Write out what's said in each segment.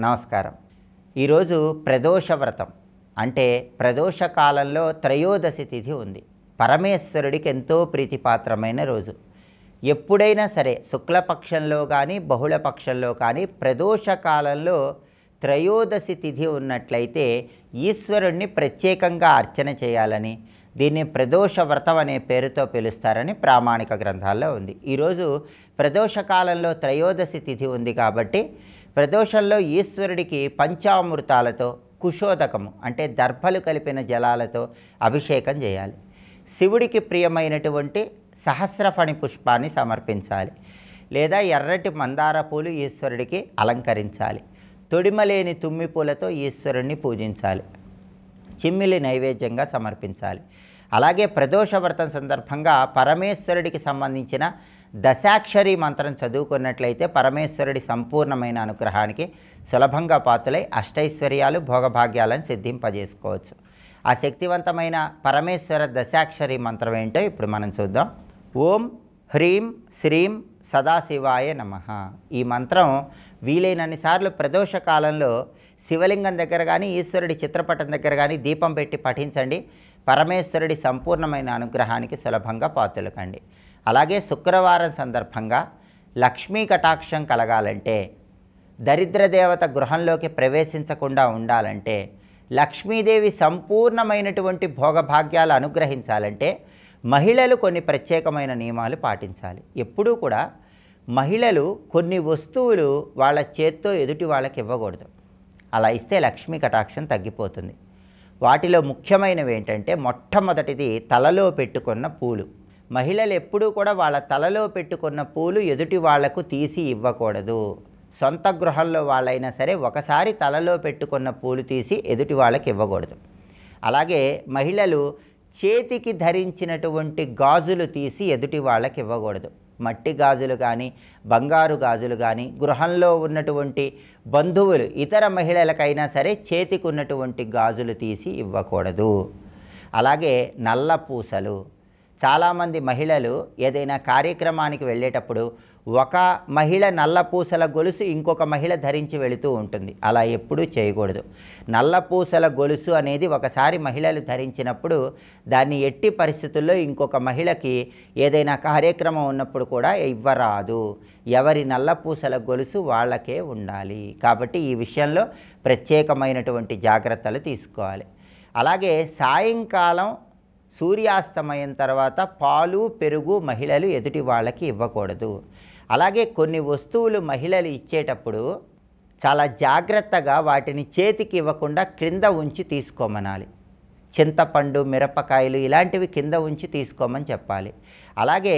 నమస్కారం. ఈరోజు ప్రదోష వ్రతం అంటే ప్రదోష కాలంలో త్రయోదశి తిథి ఉంది. పరమేశ్వరుడికి ఎంతో ప్రీతిపాత్రమైన రోజు. ఎప్పుడైనా సరే శుక్లపక్షంలో కానీ బహుళపక్షంలో కానీ ప్రదోష కాలంలో త్రయోదశి తిథి ఉన్నట్లయితే ఈశ్వరుణ్ణి ప్రత్యేకంగా అర్చన చేయాలని, దీన్ని ప్రదోష వ్రతం అనే పేరుతో పిలుస్తారని ప్రామాణిక గ్రంథాల్లో ఉంది. ఈరోజు ప్రదోష కాలంలో త్రయోదశి తిథి ఉంది కాబట్టి ప్రదోషంలో ఈశ్వరుడికి పంచామృతాలతో కుశోదకము అంటే దర్భలు కలిపిన జలాలతో అభిషేకం చేయాలి. శివుడికి ప్రియమైనటువంటి సహస్రఫణి పుష్పాన్ని సమర్పించాలి, లేదా ఎర్రటి మందార పూలు ఈశ్వరుడికి అలంకరించాలి. తొడిమలేని తుమ్మి పూలతో ఈశ్వరుణ్ణి పూజించాలి, చిమ్మిలి నైవేద్యంగా సమర్పించాలి. అలాగే ప్రదోష వ్రతం సందర్భంగా పరమేశ్వరుడికి సంబంధించిన దశాక్షరి మంత్రం చదువుకున్నట్లయితే పరమేశ్వరుడి సంపూర్ణమైన అనుగ్రహానికి సులభంగా పాత్రలై అష్టైశ్వర్యాలు భోగభాగ్యాలను సిద్ధింపజేసుకోవచ్చు. ఆ శక్తివంతమైన పరమేశ్వర దశాక్షరి మంత్రం ఏంటో ఇప్పుడు మనం చూద్దాం. ఓం హ్రీం శ్రీం సదాశివాయ నమః. ఈ మంత్రం వీలైనన్ని సార్లు ప్రదోష కాలంలో శివలింగం దగ్గర కానీ ఈశ్వరుడి చిత్రపటం దగ్గర కానీ దీపం పెట్టి పఠించండి. పరమేశ్వరుడి సంపూర్ణమైన అనుగ్రహానికి సులభంగా పాత్రలు కండి. అలాగే శుక్రవారం సందర్భంగా లక్ష్మీ కటాక్షం కలగాలంటే, దరిద్ర దేవత గృహంలోకి ప్రవేశించకుండా ఉండాలంటే, లక్ష్మీదేవి సంపూర్ణమైనటువంటి భోగభాగ్యాలు అనుగ్రహించాలంటే మహిళలు కొన్ని ప్రత్యేకమైన నియమాలు పాటించాలి. ఎప్పుడూ కూడా మహిళలు కొన్ని వస్తువులు వాళ్ళ చేత్తో ఎదుటి వాళ్ళకి ఇవ్వకూడదు. అలా ఇస్తే లక్ష్మీ కటాక్షం తగ్గిపోతుంది. వాటిలో ముఖ్యమైనవి ఏంటంటే, మొట్టమొదటిది తలలో పెట్టుకున్న పూలు. మహిళలు ఎప్పుడూ కూడా వాళ్ళ తలలో పెట్టుకున్న పూలు ఎదుటి వాళ్లకు తీసి ఇవ్వకూడదు. సొంత గృహంలో వాళ్ళైనా సరే ఒకసారి తలలో పెట్టుకున్న పూలు తీసి ఎదుటి వాళ్ళకి ఇవ్వకూడదు. అలాగే మహిళలు చేతికి ధరించినటువంటి గాజులు తీసి ఎదుటి వాళ్ళకి ఇవ్వకూడదు. మట్టి గాజులు కానీ బంగారు గాజులు కానీ గృహంలో ఉన్నటువంటి బంధువులు ఇతర మహిళలకైనా సరే చేతికి ఉన్నటువంటి గాజులు తీసి ఇవ్వకూడదు. అలాగే నల్ల పూసలు. చాలామంది మహిళలు ఏదైనా కార్యక్రమానికి వెళ్ళేటప్పుడు ఒక మహిళ నల్ల పూసల గొలుసు ఇంకొక మహిళ ధరించి వెళుతూ ఉంటుంది. అలా ఎప్పుడూ చేయకూడదు. నల్ల పూసల గొలుసు అనేది ఒకసారి మహిళలు ధరించినప్పుడు దాన్ని ఎట్టి పరిస్థితుల్లో ఇంకొక మహిళకి ఏదైనా కార్యక్రమం ఉన్నప్పుడు కూడా ఇవ్వరాదు. ఎవరి నల్ల పూసల గొలుసు వాళ్ళకే ఉండాలి. కాబట్టి ఈ విషయంలో ప్రత్యేకమైనటువంటి జాగ్రత్తలు తీసుకోవాలి. అలాగే సాయంకాలం సూర్యాస్తమయం తర్వాత పాలు పెరుగు మహిళలు ఎదుటి వాళ్ళకి ఇవ్వకూడదు. అలాగే కొన్ని వస్తువులు మహిళలు ఇచ్చేటప్పుడు చాలా జాగ్రత్తగా వాటిని చేతికి ఇవ్వకుండా క్రింద ఉంచి తీసుకోమనాలి. చింతపండు మిరపకాయలు ఇలాంటివి కింద ఉంచి తీసుకోమని చెప్పాలి. అలాగే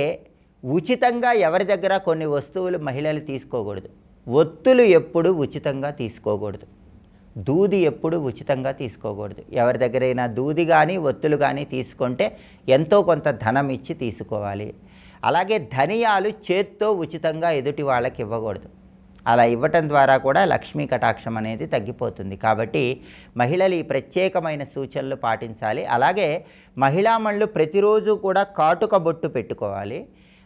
ఉచితంగా ఎవరి దగ్గర కొన్ని వస్తువులు మహిళలు తీసుకోకూడదు. ఒత్తులు ఎప్పుడు ఉచితంగా తీసుకోకూడదు. దూది ఎప్పుడు ఉచితంగా తీసుకోకూడదు. ఎవరి దగ్గరైనా దూది కానీ ఒత్తులు కానీ తీసుకుంటే ఎంతో కొంత ధనం ఇచ్చి తీసుకోవాలి. అలాగే ధనియాలు చేత్తో ఉచితంగా ఎదుటి వాళ్ళకి ఇవ్వకూడదు. అలా ఇవ్వటం ద్వారా కూడా లక్ష్మీ కటాక్షం అనేది తగ్గిపోతుంది. కాబట్టి మహిళలు ఈ ప్రత్యేకమైన సూచనలు పాటించాలి. అలాగే మహిళామణులు ప్రతిరోజు కూడా కాటుక బొట్టు పెట్టుకోవాలి.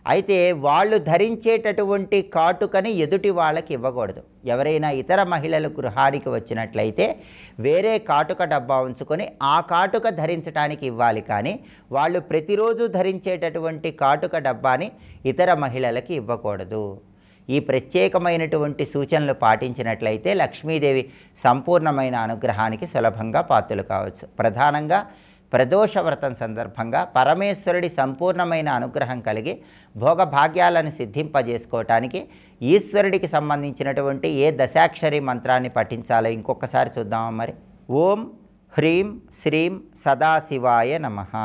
అయితే వాళ్ళు ధరించేటటువంటి కాటుకని ఎదుటి వాళ్ళకి ఇవ్వకూడదు. ఎవరైనా ఇతర మహిళలు గృహానికి వచ్చినట్లయితే వేరే కాటుక డబ్బా ఉంచుకొని ఆ కాటుక ధరించడానికి ఇవ్వాలి. కానీ వాళ్ళు ప్రతిరోజు ధరించేటటువంటి కాటుక డబ్బాని ఇతర మహిళలకి ఇవ్వకూడదు. ఈ ప్రత్యేకమైనటువంటి సూచనలు పాటించినట్లయితే లక్ష్మీదేవి సంపూర్ణమైన అనుగ్రహానికి సులభంగా పాత్రలు కావచ్చు. ప్రధానంగా ప్రదోష వ్రతం సందర్భంగా పరమేశ్వరుడి సంపూర్ణమైన అనుగ్రహం కలిగి భోగభాగ్యాలను సిద్ధింపజేసుకోవటానికి ఈశ్వరుడికి సంబంధించినటువంటి ఏ దశాక్షరి మంత్రాన్ని పఠించాలో ఇంకొకసారి చూద్దామా మరి. ఓం హ్రీం శ్రీం సదాశివాయ నమః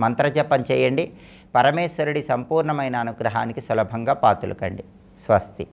మంత్రజపం చేయండి. పరమేశ్వరుడి సంపూర్ణమైన అనుగ్రహానికి సులభంగా పాత్రలు కండి. స్వస్తి.